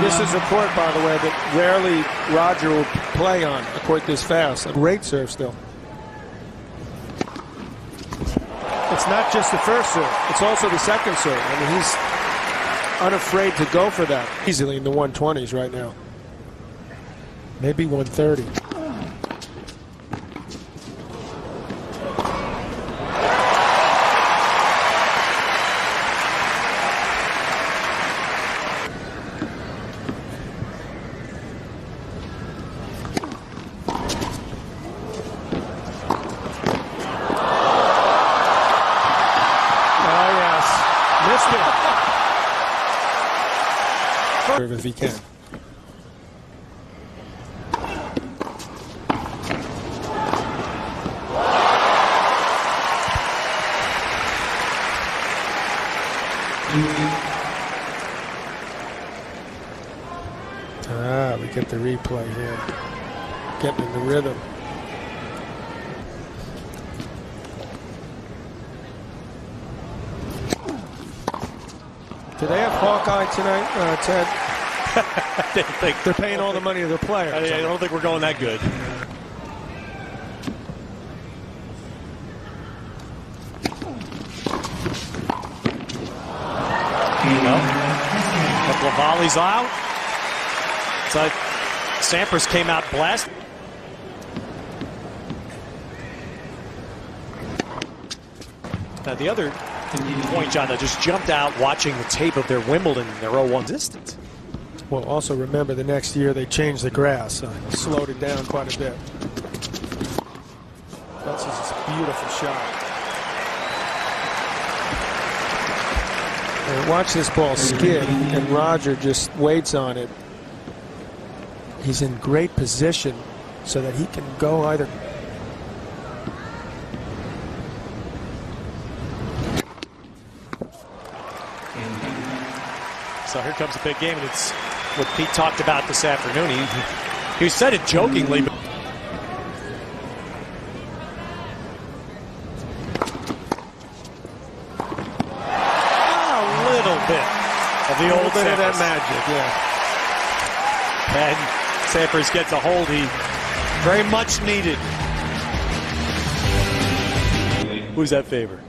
This is a court, by the way, that rarely Roger will play on a court this fast. A great serve still. It's not just the first serve, it's also the second serve. I mean, he's unafraid to go for that. Easily in the 120s right now. Maybe 130. If he can. We get the replay here. Getting in the rhythm. Do they have Hawkeye tonight, Ted? I didn't think they're paying all the money to the players. I don't think we're going that good. A couple of volleys out. It's like Sampras came out blast. Now the other point, John, that just jumped out watching the tape of their Wimbledon and their 0-1 distance. Well, also remember the next year they changed the grass, slowed it down quite a bit. That's just a beautiful shot. And watch this ball skid, and Roger just waits on it. He's in great position so that he can go either. So here comes a big game, and it's what Pete talked about this afternoon. He said it jokingly, but a little bit of the old bit of that magic, magic, yeah. And Sampras gets a hold he very much needed. Who's that favorite?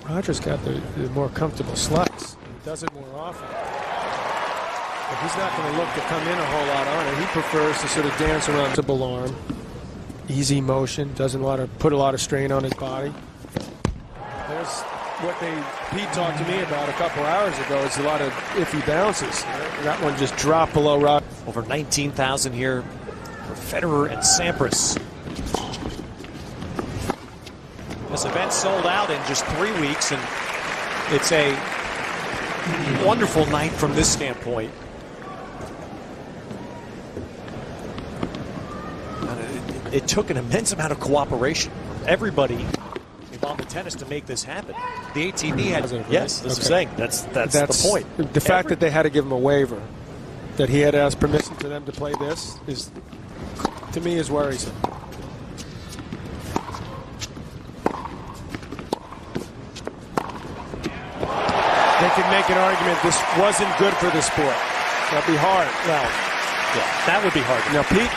Roger's got the more comfortable slice. He does it more often. But he's not going to look to come in a whole lot on it. He prefers to sort of dance around the arm. Easy motion, doesn't put a lot of strain on his body. There's what Pete talked to me about a couple hours ago. It's a lot of iffy bounces. That one just dropped below Roger. Over 19,000 here for Federer and Sampras. This event sold out in just 3 weeks, and it's a wonderful night from this standpoint. It took an immense amount of cooperation from everybody involved in tennis to make this happen. The ATP had, yes, that's what I'm saying. That's the point. The fact that they had to give him a waiver, that he had to ask permission for them to play this, is, to me, is worrisome. They could make an argument this wasn't good for the sport. That'd be hard. Well, yeah, that would be hard. Now, Pete,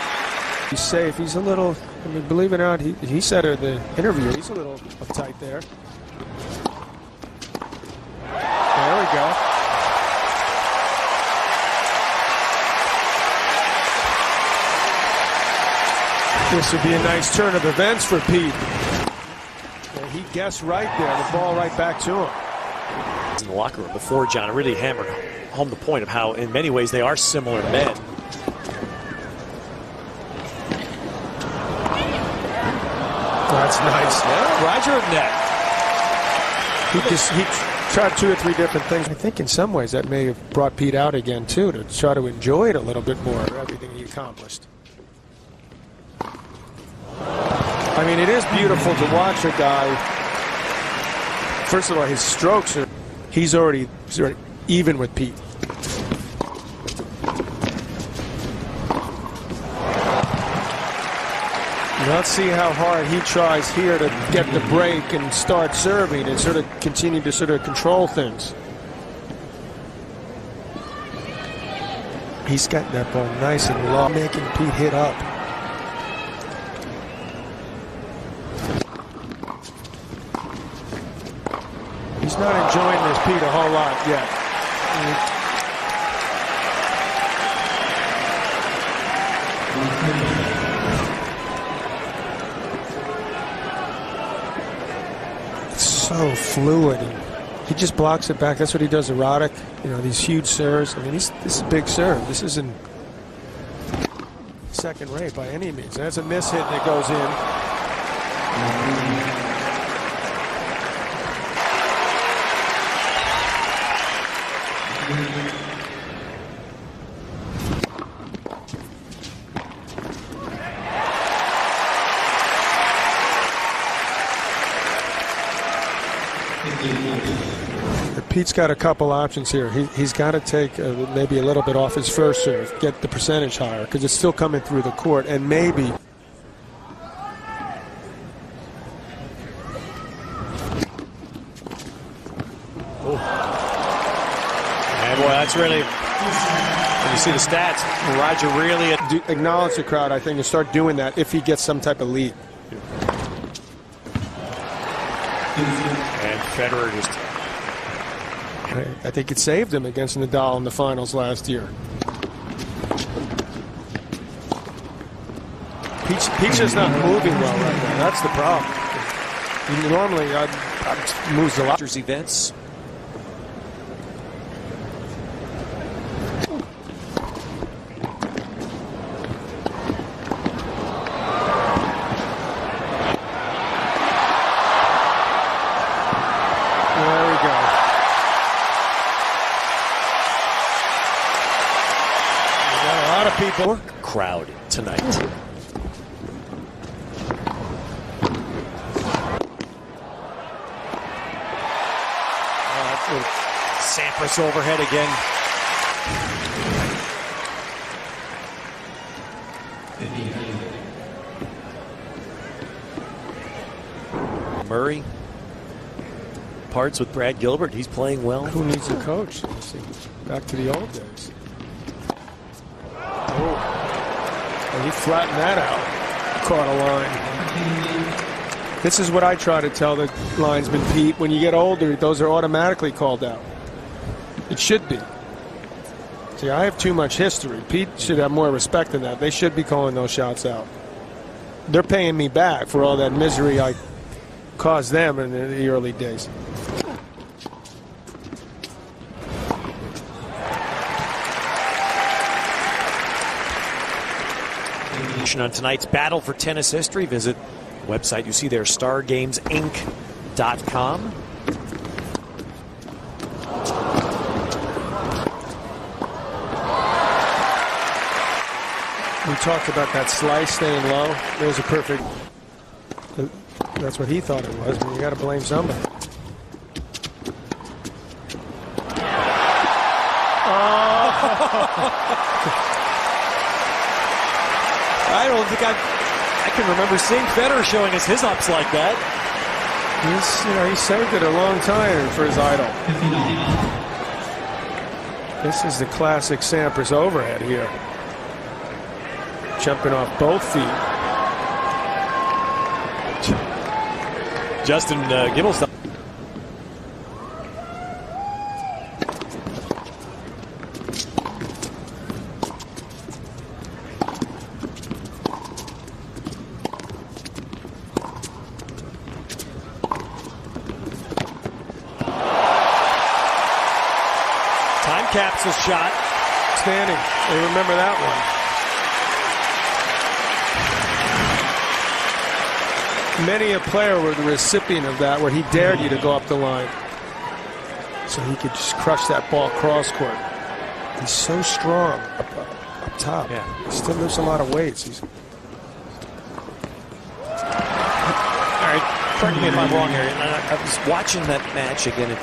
he's safe. He's a little, I mean, believe it or not, he said at the interview, he's a little uptight there. There we go. This would be a nice turn of events for Pete. And he guessed right there, the ball right back to him. In the locker room before, John really hammered home the point of how in many ways they are similar men. That's nice. Yeah, Roger net. He tried 2 or 3 different things. I think in some ways that may have brought Pete out again too, to try to enjoy it a little bit more, everything he accomplished. I mean, it is beautiful to watch a guy. First of all, his strokes are. He's already even with Pete. Let's see how hard he tries here to get the break and start serving and sort of continue to sort of control things. He's got that ball nice and low, making Pete hit up. He's not enjoying this, Pete, a whole lot yet. It's so fluid. He just blocks it back. That's what he does erotic. You know, these huge serves. I mean, this is a big serve. This isn't second rate by any means. That's a miss hit that goes in. Pete's got a couple options here. He's got to take maybe a little bit off his first serve, get the percentage higher, because it's still coming through the court, and maybe. Oh. And boy, that's really, when you see the stats, Roger really acknowledge the crowd, I think, and start doing that if he gets some type of lead. And Federer just. I think it saved him against Nadal in the finals last year. Pete's just not moving well right now. That's the problem. Normally, moves a lot. Events. There we go. A lot of people. Crowd tonight. Sampras overhead again. Murray parts with Brad Gilbert. He's playing well. Who needs a coach? Back to the old days. And he flattened that out. Caught a line. This is what I try to tell the linesman, Pete. When you get older, those are automatically called out. It should be. See, I have too much history. Pete should have more respect than that. They should be calling those shots out. They're paying me back for all that misery I caused them in the early days. On tonight's Battle for Tennis History, visit the website you see there, stargamesinc.com. We talked about that slice staying low. There's a perfect. That's what he thought it was, but you got to blame somebody. I don't think I can remember seeing Federer showing us his ups like that. He saved it a long time for his idol. This is the classic Sampras overhead here. Jumping off both feet. Justin Gibble's. Time capsule shot. Standing. They remember that one. Many a player were the recipient of that, where he dared you to go up the line. So he could just crush that ball cross court. He's so strong up top. Yeah. He still lifts a lot of weights. All right, correct me if I'm wrong here. I was watching that match again.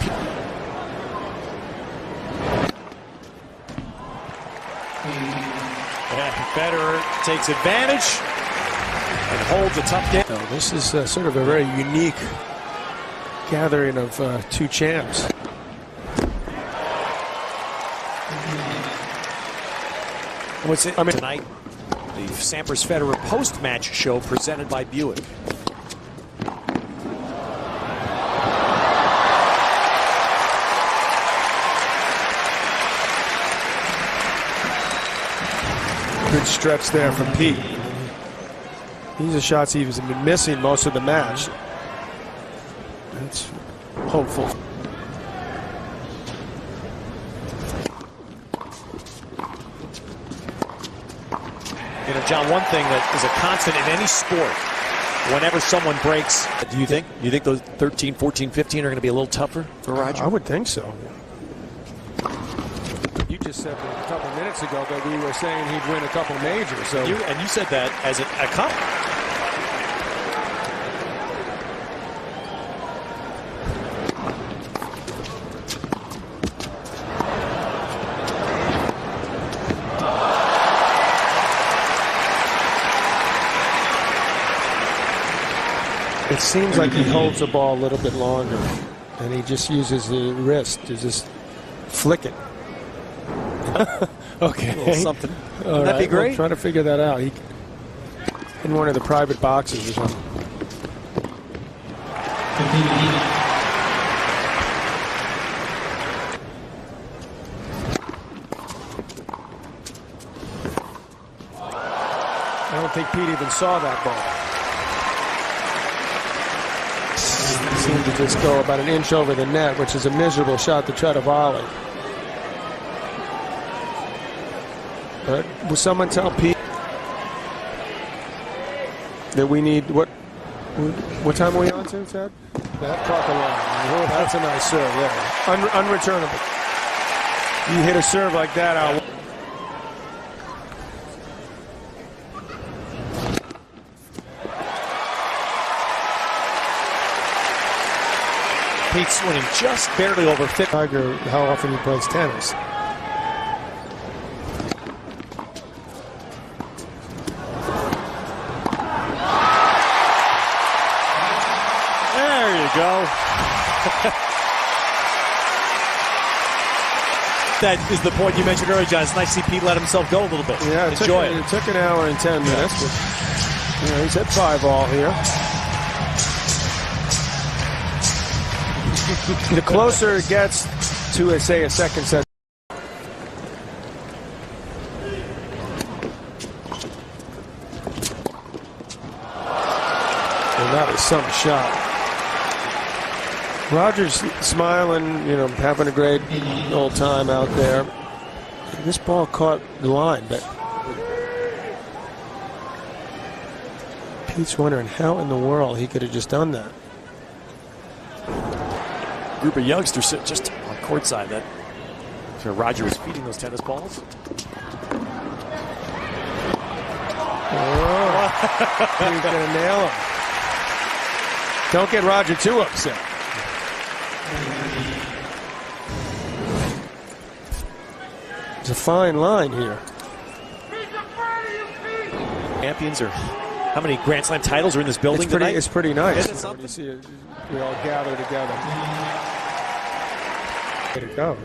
Federer takes advantage and holds a tough game. No, this is sort of a very unique gathering of two champs. What's it? Tonight, the Sampras Federer post-match show presented by Buick. Good stretch there from Pete. These are shots he's been missing most of the match. That's hopeful. You know, John, one thing that is a constant in any sport, whenever someone breaks, do you think those 13, 14, 15 are going to be a little tougher for Roger? I would think so. You just said a couple minutes ago that we were saying he'd win a couple majors. So you said that as a compliment. It seems like he holds the ball a little bit longer, and he just uses the wrist to just flick it. Okay. Something. Wouldn't that be great? We'll try to figure that out. He in one of the private boxes or something. I don't think Pete even saw that ball. Seemed to just go about an inch over the net, which is a miserable shot to try to volley. But will someone tell Pete that we need what time are we on to, Ted? That caught the line. Oh, that's a nice serve, yeah. Unreturnable. You hit a serve like that out. Pete's winning just barely over 50. Tiger, how often he plays tennis. There you go. That is the point you mentioned earlier, John. It's nice to see Pete let himself go a little bit. Yeah, enjoy it. It took an hour and 10 minutes, but he's at 5-all here. The closer it gets to, say, a second set. And that is some shot. Roger's smiling, having a great old time out there. This ball caught the line, but Pete's wondering how in the world he could have just done that. Group of youngsters sit just on courtside. That where Roger was feeding those tennis balls. Oh, he's going to nail him. Don't get Roger too upset. It's a fine line here. Champions are. How many Grand Slam titles are in this building tonight? It's pretty nice. Isn't it something? You see it, we all gather together. Way to go.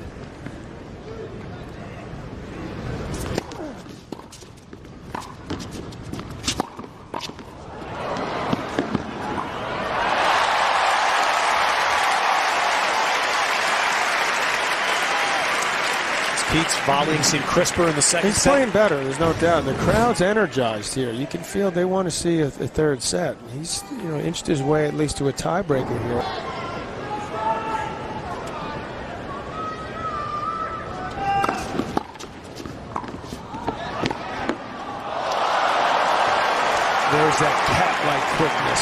Pete's volleying seemed crisper in the second He's set. playing better, there's no doubt. The crowd's energized here. You can feel they want to see a third set. He's inched his way at least to a tiebreaker here. There's that cat-like quickness.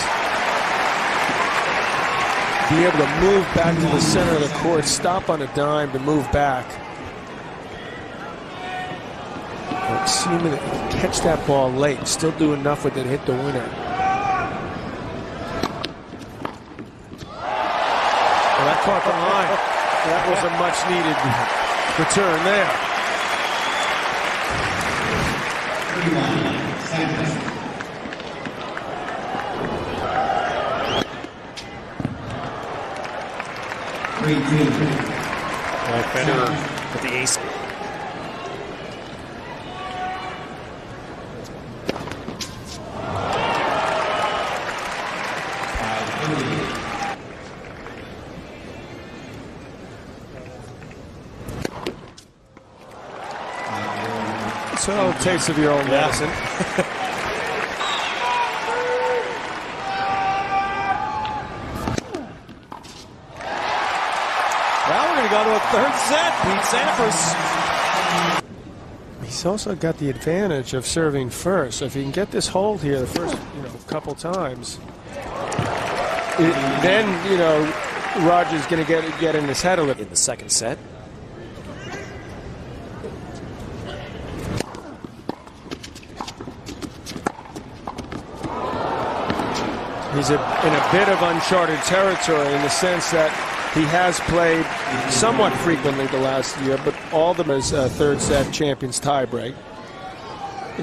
Be able to move back to the center of the court, stop on a dime to move back. Seeming to catch that ball late, still do enough with it, hit the winner. Well, that caught the line. That was a much-needed return there. Federer with the ace. So, taste of your old Madison. Well, we're going to go to a third set. Pete Sampras. He's also got the advantage of serving first. So if he can get this hold here the first couple times, then Roger's going to get in his head a little. In the second set. He's in a bit of uncharted territory in the sense that he has played somewhat frequently the last year, but all of them as third set champions tiebreak.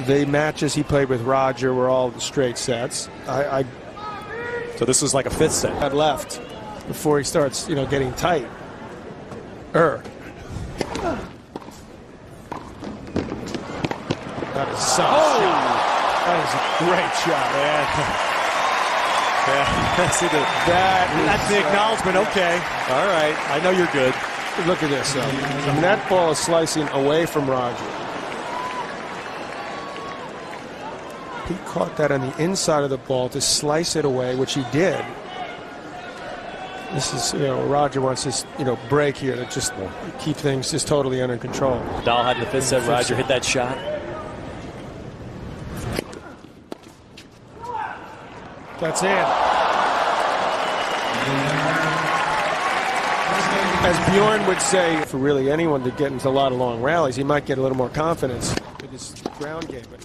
The matches he played with Roger were all straight sets. So this is like a fifth set. Had left before he starts, getting tight. That is some shot. That is a great shot, man. Yeah, see that's the acknowledgement. Okay, all right, I know you're good. Look at this. I mean, that ball is slicing away from Roger. He caught that on the inside of the ball to slice it away, which he did. This is, Roger wants this, break here to just keep things just totally under control. Nadal had in the fifth set. Roger hit that shot. That's in. As Bjorn would say, for really anyone to get into a lot of long rallies, he might get a little more confidence with his ground game. But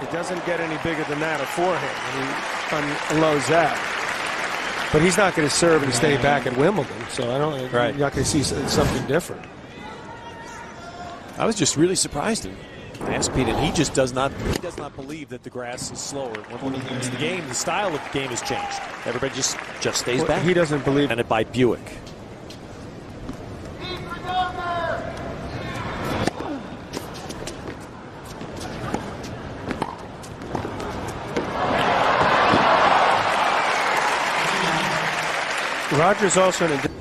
it doesn't get any bigger than that, a forehand. He unloads that. But he's not going to serve and stay back at Wimbledon, so you're not going to see something different. I was just really surprised. I asked Pete, and he just does not believe that the grass is slower. When it's the game, the style of the game has changed. Everybody just stays back. He doesn't believe. And it by Buick. Roger's also in a.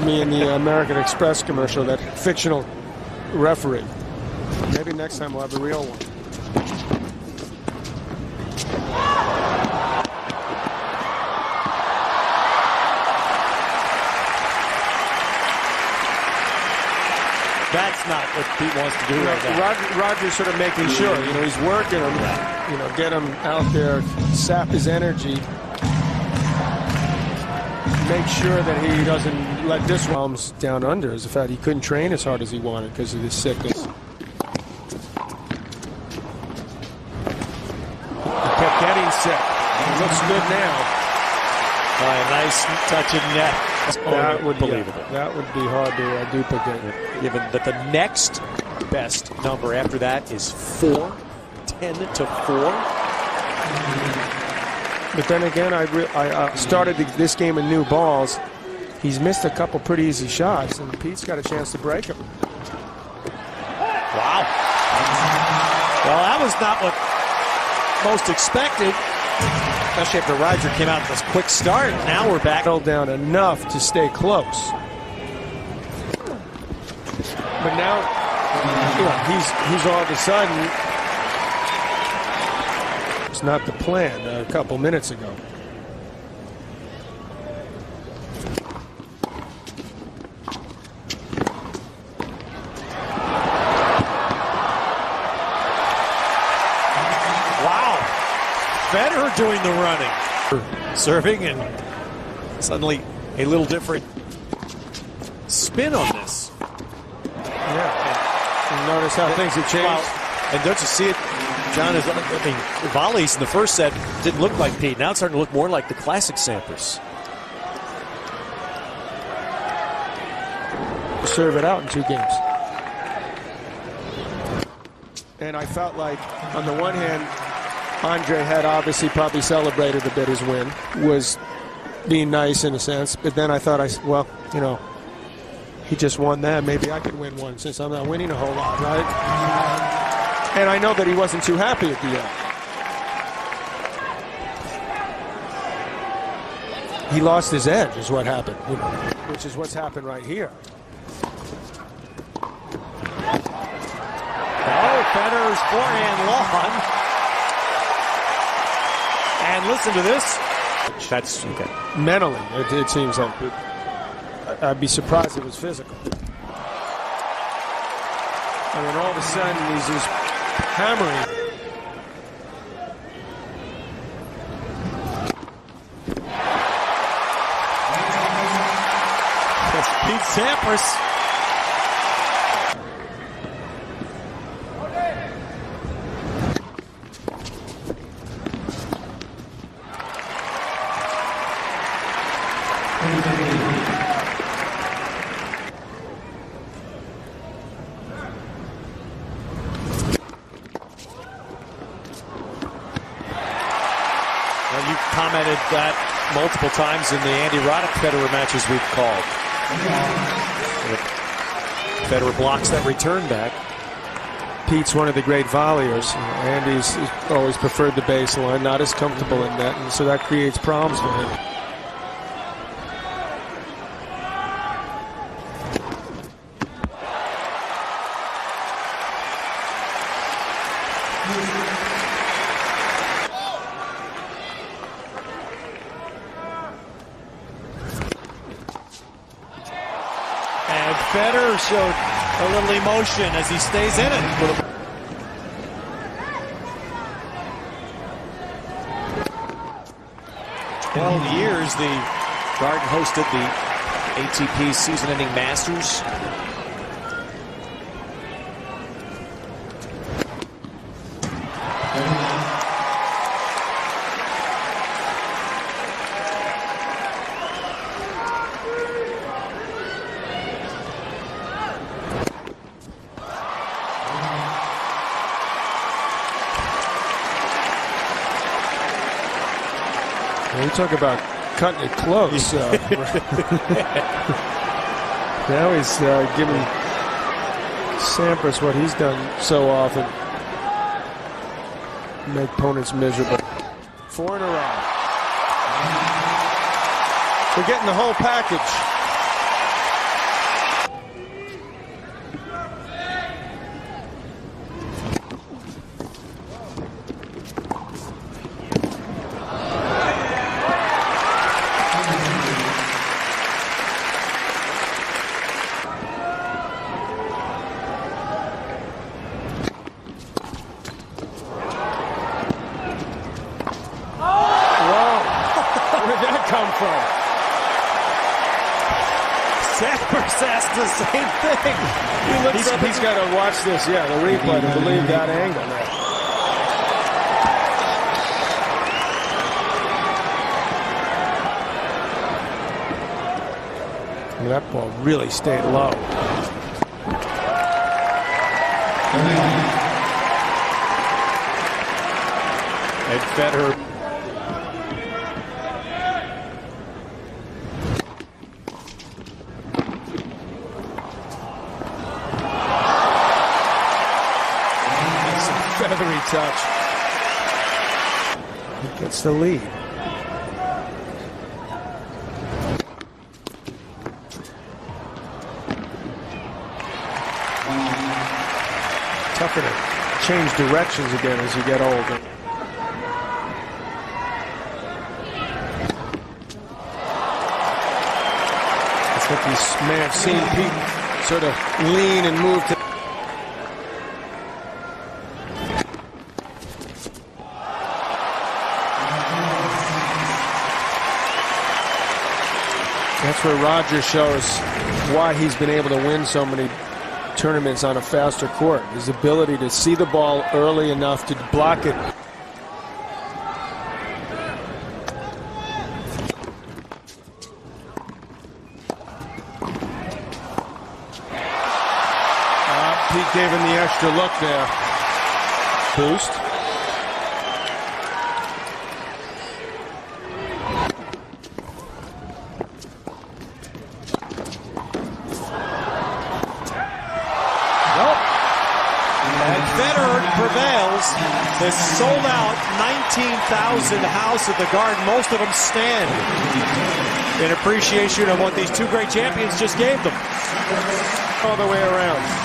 Me in the American Express commercial, that fictional referee. Maybe next time we'll have a real one. That's not what Pete wants to do right now. Roger's sort of making sure, he's working him, get him out there, sap his energy. Make sure that he doesn't let this problems down under is the fact he couldn't train as hard as he wanted because of this sickness. He kept getting sick. He looks good now. Nice touch in net. That would be hard to duplicate. Given that the next best number after that is 4, 10-4. But then again, I started this game in new balls. He's missed a couple pretty easy shots, and Pete's got a chance to break him. Wow. Well, that was not what most expected, especially after Roger came out with this quick start. Now we're back. Held down enough to stay close. But now, he's all of a sudden. It's not the plan a couple minutes ago. Wow. Federer doing the running. Serving, and suddenly a little different spin on this. Yeah. And notice how things have changed. Wow. And don't you see it? John, volleys in the first set didn't look like Pete. Now it's starting to look more like the classic Sampras. Serve it out in 2 games. And I felt like, on the one hand, Andre had obviously probably celebrated a bit his win, was being nice in a sense. But then I thought, he just won that. Maybe I could win one since I'm not winning a whole lot, right? And I know that he wasn't too happy at the end. He lost his edge is what happened, you know, which is what's happened right here. Oh, Federer's forehand long. And listen to this. That's okay. Mentally, it seems like it. I'd be surprised if it was physical. And then all of a sudden, he's just hammering. That's Pete Sampras. You've commented that multiple times in the Andy Roddick Federer matches we've called. Federer blocks that return back. Pete's one of the great volleyers. Andy's always preferred the baseline, not as comfortable in that, and so that creates problems for him. And Federer showed a little emotion as he stays in it. 12 years the Garden hosted the ATP season-ending Masters. We talk about cutting it close. Now he's giving Sampras what he's done so often. Make opponents miserable. 4 in a row. We're getting the whole package. Come from? Sampras asked the same thing. He's got to watch this, yeah, the replay to believe that angle. And that ball really stayed low. And Federer. Feathery touch. He gets the lead. Tougher to change directions again as you get older. I think you may have seen Pete sort of lean and move to. That's where Roger shows why he's been able to win so many tournaments on a faster court. His ability to see the ball early enough to block it. Pete gave him the extra look there. Boost. And Federer prevails. The sold-out 19,000 house at the Garden. Most of them stand in appreciation of what these two great champions just gave them. All the way around.